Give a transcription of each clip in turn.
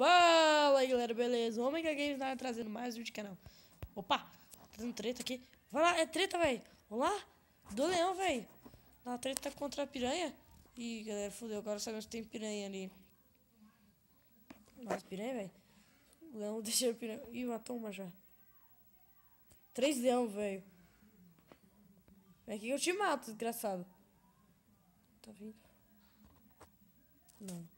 Fala aí galera, beleza? O Omega Games tá trazendo mais vídeo do canal. Opa, tá dando treta aqui. Vai lá, é treta, velho. Olá, do leão, velho. Na treta contra a piranha. Ih, galera, fudeu. Agora sabemos que tem piranha ali. Nossa, piranha, velho. O leão deixou a piranha. Ih, matou uma já. 3 leão, velho. É aqui que eu te mato, desgraçado. Tá vindo? Não.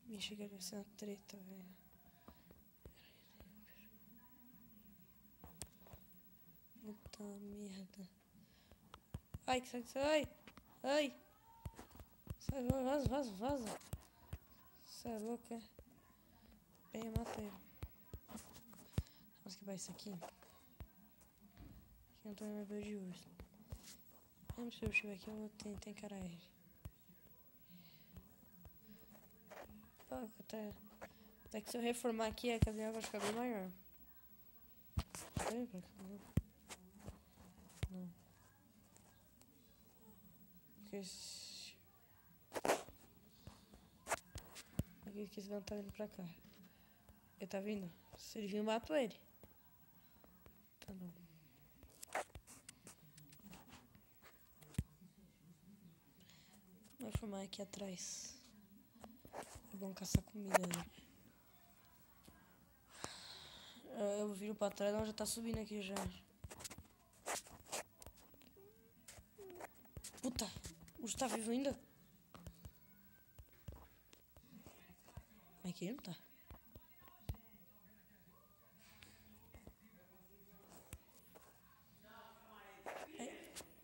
Me chega a ser uma treta, velho. Puta merda. Ai, que sai. Ai. Sai, vaza. Você é louco, é? Bem, mata ele. Vamos quebrar isso aqui. Aqui não tô meu de urso. Mesmo se eu estiver aqui, eu vou tentar encarar ele. Até que se eu reformar aqui, a casinha vai ficar bem maior. Vem pra cá, não. Porque esse... Aqui que esse não tá vindo pra cá. Ele tá vindo? Se ele vir, eu mato ele. Tá não. Vou formar aqui atrás. É bom caçar comida, né? Eu viro pra trás, ela já tá subindo aqui já. Puta, o urso tá vivo ainda? Mas aqui ele não tá.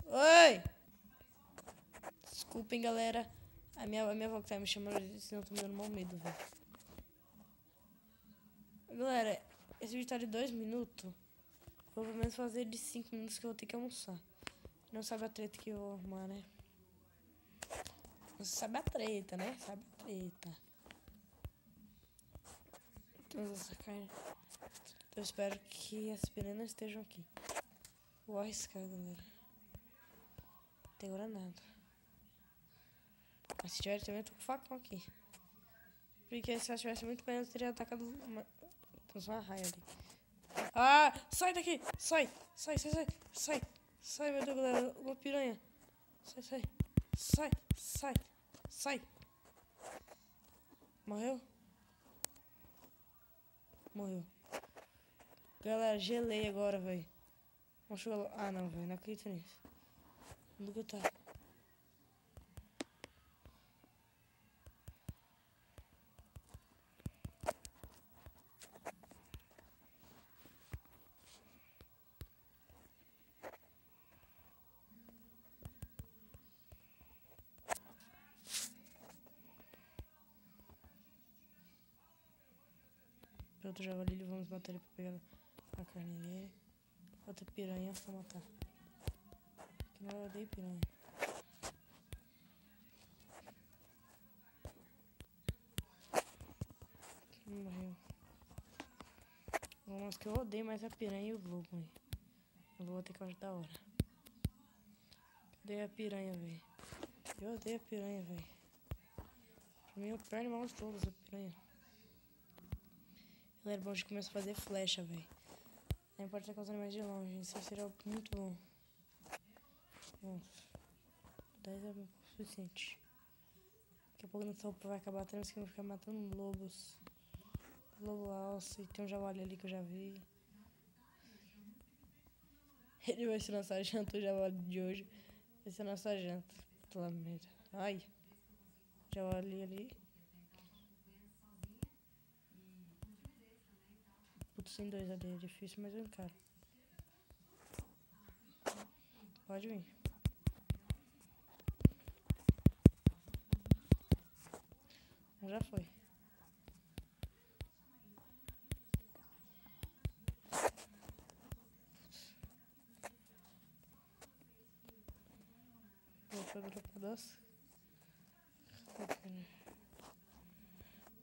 Oi! Desculpem, galera. A minha avó que tá me chamando, senão eu tô me dando mal medo, velho. Galera, esse vídeo tá de 2 minutos. Vou pelo menos fazer de 5 minutos que eu vou ter que almoçar. Não sabe a treta que eu vou arrumar, né? Você sabe a treta, né? Sabe a treta. Então, essa carne. Eu espero que as piranhas não estejam aqui. Vou arriscar, galera. Não tem agora nada. Mas se tiver também, eu tô com facão aqui. Porque se ela tivesse muito bem, eu teria atacado uma... Tem só uma raia ali. Ah! Sai daqui! Sai, meu Deus, galera. Uma piranha. Sai. Morreu? Morreu. Galera, gelei agora, velho. Ah, não, velho. Não acredito nisso. Onde que eu tá? Outro javali, vamos matar ele pra pegar a carne dele. Outra piranha pra matar. Que não, eu odeio piranha. Morreu. Mas que eu odeio mais a piranha e o lobo, hein. O lobo vou ter que ajudar da hora. Cadê a piranha, velho? Eu odeio a piranha, velho. Pra mim é o pior animal de todos, a piranha. Galera, bom, a gente começa a fazer flecha, velho. Não importa com os animais de longe, isso seria muito bom. Nossa. 10 é o suficiente. Daqui a pouco nossa roupa vai acabar, temos que ficar matando lobos. Lobo alce, tem um javali ali que eu já vi. Ele vai ser nossa janta, o javali de hoje. Vai ser nossa janta. Puta merda. Ai. Javali ali. Putz, tem 2 ali, é difícil, mas eu encaro. Pode vir. Já foi. Vou pegar o pedaço.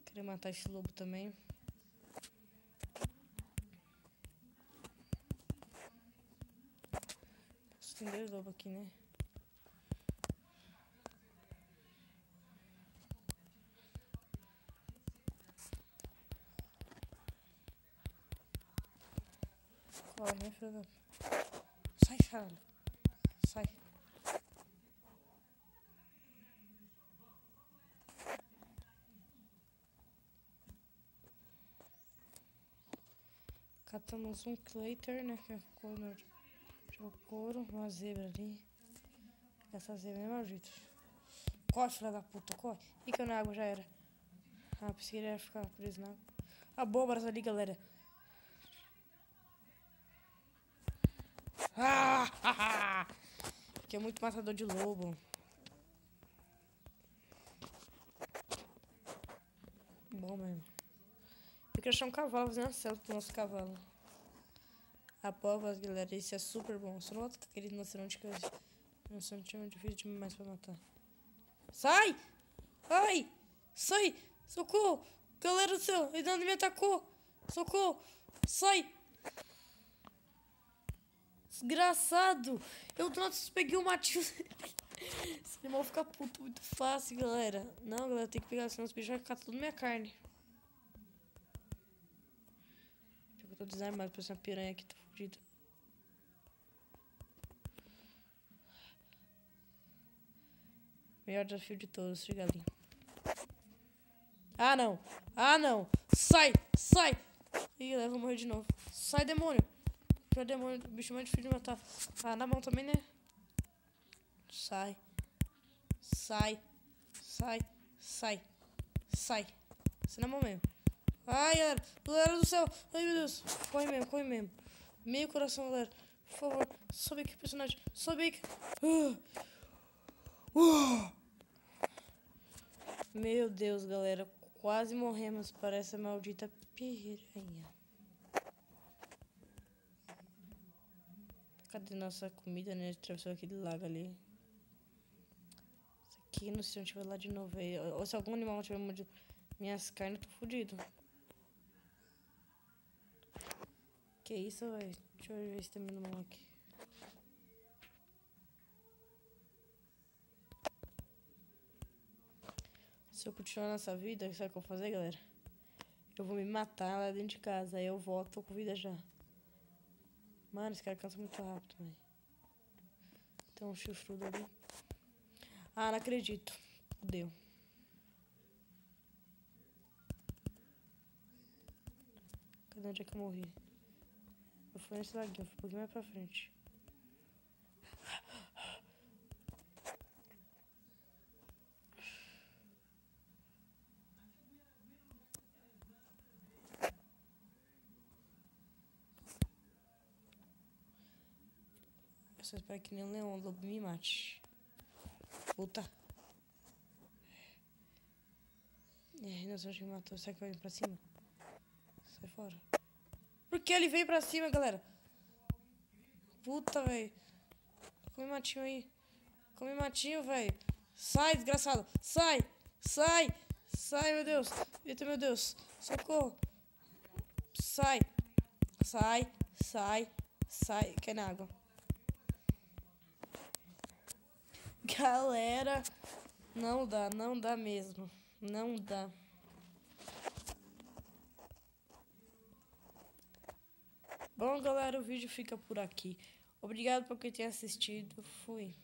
Queria matar esse lobo também. Tem 2 lobos aqui, né? Corre, né, filho da... Sai, caralho. Sai. Catamos um Clater, né? Que é o couro. Uma zebra ali. Essa zebra é maldita. Corre, filha da puta, corre. Fica na água, já era. Ah, pensei que ele ia ficar preso na água. Abóboras ali, galera. Ah! Que é muito matador de lobo. Bom mesmo. Eu queria achar um cavalo, fazer uma selfie do nosso cavalo. Abóboras, galera, isso é super bom. Só não volta com aquele rinoceronte que eu... Rinoceronte é difícil demais pra matar. Sai! Ai! Sai! Socorro! Galera do céu! Ele me atacou! Socorro! Sai! Desgraçado! Eu do nada peguei o matinho. Esse animal fica puto muito fácil, galera. Não, galera, tem que pegar, senão os bichos vão ficar tudo na minha carne. Eu tô desarmado pra essa piranha aqui, tô fudido. Melhor desafio de todos, chegar ali. Ah, não! Ah, não! Sai! Sai! Ih, galera, vou morrer de novo. Sai, demônio! Pior demônio, o bicho mais difícil de matar. Ah, na mão também, né? Sai. Sai. Sai. Sai. Sai. Sai na mão mesmo. Ai, galera do céu. Ai, meu Deus. Corre mesmo, corre mesmo. Meio coração, galera. Por favor, sobe aqui, personagem. Sobe aqui. Meu Deus, galera. Quase morremos para essa maldita piranha. Cadê nossa comida, né? Atravessou aquele lago ali. Isso aqui, não sei se eu estiver lá de novo aí. Ou se algum animal tiver mordido minhas carnes, eu tô fudido. Que isso, velho? Deixa eu ver se tem meu nome aqui. Se eu continuar nessa vida, sabe o que eu vou fazer, galera? Eu vou me matar lá dentro de casa. Aí eu volto, tô com vida já. Mano, esse cara cansa muito rápido, velho. Tem um chifrudo ali. Ah, não acredito. Fudeu. Cadê onde é que eu morri? Eu fui nesse laguinho, fui um pouquinho mais pra frente. Eu só espero que nem um leão, o lobo me mate. Puta. Não sei onde me matou. Será que vai vir pra cima? Sai fora. Por que ele veio pra cima, galera? Puta, velho. Come matinho aí. Come matinho, velho. Sai, desgraçado. Sai. Sai. Sai, meu Deus. Eita, meu Deus. Socorro. Sai. Sai. Sai. Sai. Cai na água. Galera. Não dá mesmo. Não dá. Bom, galera, o vídeo fica por aqui. Obrigado por quem tenha assistido. Fui.